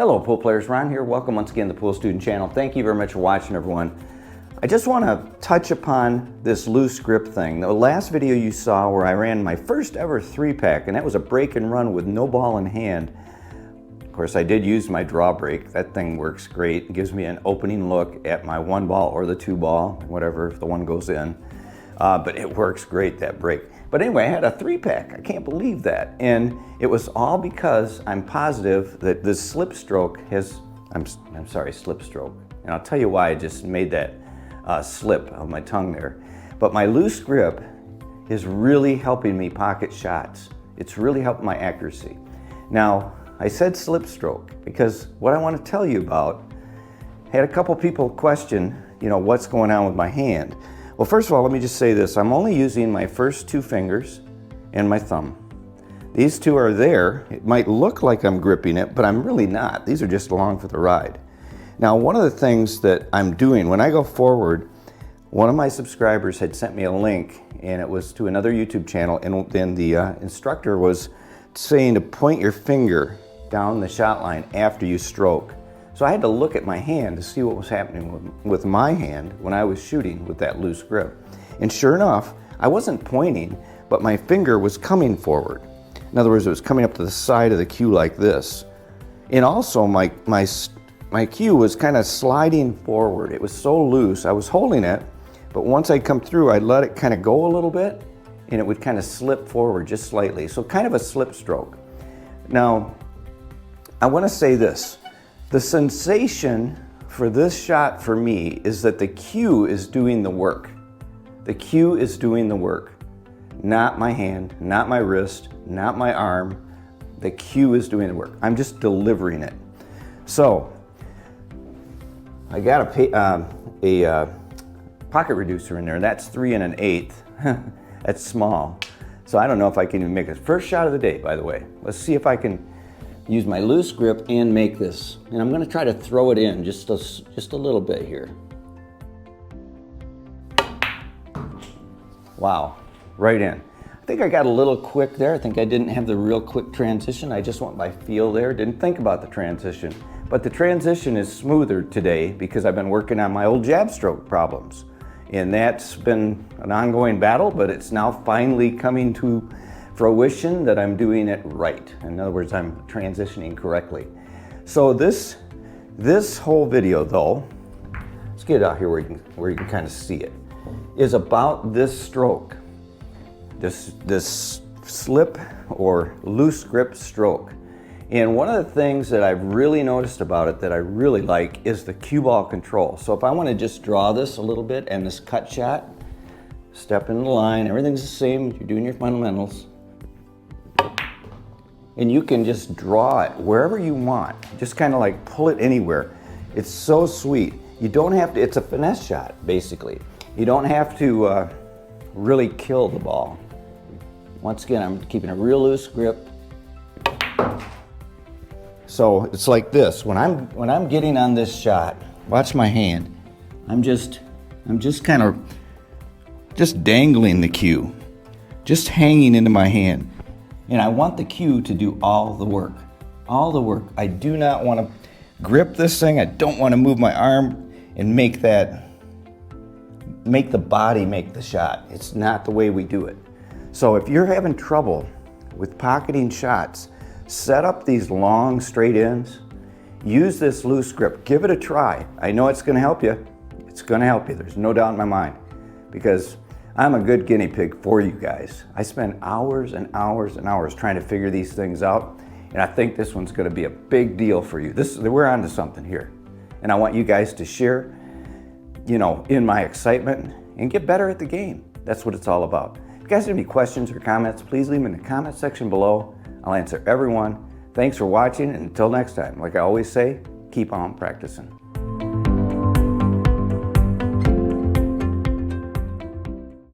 Hello pool players, Ron here. Welcome once again to the Pool Student Channel. Thank you very much for watching, everyone. I just want to touch upon this loose grip thing. The last video you saw where I ran my first ever 3-pack, and that was a break and run with no ball in hand. Of course, I did use my draw break. That thing works great. It gives me an opening look at my 1 ball or the 2 ball, whatever, if the one goes in. But it works great, that break. But anyway, I had a 3-pack. I can't believe that. And it was all because I'm positive that this slip stroke has, slip stroke. And I'll tell you why I just made that slip of my tongue there. But my loose grip is really helping me pocket shots. It's really helping my accuracy. Now, I said slip stroke because what I want to tell you about, I had a couple people question, what's going on with my hand. Well, first of all, let me just say this. I'm only using my first 2 fingers and my thumb. These 2 are there. It might look like I'm gripping it, but I'm really not. These are just along for the ride. Now, one of the things that I'm doing, when I go forward, one of my subscribers had sent me a link, and it was to another YouTube channel, and then the instructor was saying to point your finger down the shot line after you stroke. So I had to look at my hand to see what was happening with my hand when I was shooting with that loose grip. And sure enough, I wasn't pointing, but my finger was coming forward. In other words, it was coming up to the side of the cue like this. And also my cue was kind of sliding forward. It was so loose, I was holding it, but once I come through, I'd let it kind of go a little bit, and it would kind of slip forward just slightly. So kind of a slip stroke. Now, I want to say this. The sensation for this shot for me is that the cue is doing the work. The cue is doing the work. Not my hand, not my wrist, not my arm. The cue is doing the work. I'm just delivering it. So, I got a pocket reducer in there, and that's 3 1/8. That's small. So I don't know if I can even make it. First shot of the day, by the way. Let's see if I can use my loose grip and make this. And I'm gonna try to throw it in just a little bit here. Wow, right in. I think I got a little quick there. I think I didn't have the real quick transition. I just went by feel there. Didn't think about the transition. But the transition is smoother today because I've been working on my old jab stroke problems. And that's been an ongoing battle, but it's now finally coming to fruition that I'm doing it right. In other words, I'm transitioning correctly. So this whole video though, let's get it out here where you can kind of see it, is about this stroke, this slip or loose grip stroke. And one of the things that I've really noticed about it that I really like is the cue ball control. So if I want to just draw this a little bit and this cut shot, step in the line, everything's the same, you're doing your fundamentals. And you can just draw it wherever you want. Just kind of like pull it anywhere. It's so sweet. You don't have to, it's a finesse shot, basically. You don't have to really kill the ball. Once again, I'm keeping a real loose grip. So it's like this. When I'm getting on this shot, watch my hand. I'm just kind of dangling the cue, just hanging into my hand. And I want the cue to do all the work. All the work. I do not want to grip this thing. I don't want to move my arm and make the body make the shot. It's not the way we do it. So if you're having trouble with pocketing shots, set up these long straight ends. Use this loose grip. Give it a try. I know it's going to help you. It's going to help you. There's no doubt in my mind. Because I'm a good guinea pig for you guys. I spend hours and hours and hours trying to figure these things out, and I think this one's going to be a big deal for you. We're onto something here, and I want you guys to share, in my excitement and get better at the game. That's what it's all about. If you guys have any questions or comments, please leave them in the comment section below. I'll answer everyone. Thanks for watching, and until next time, like I always say, keep on practicing.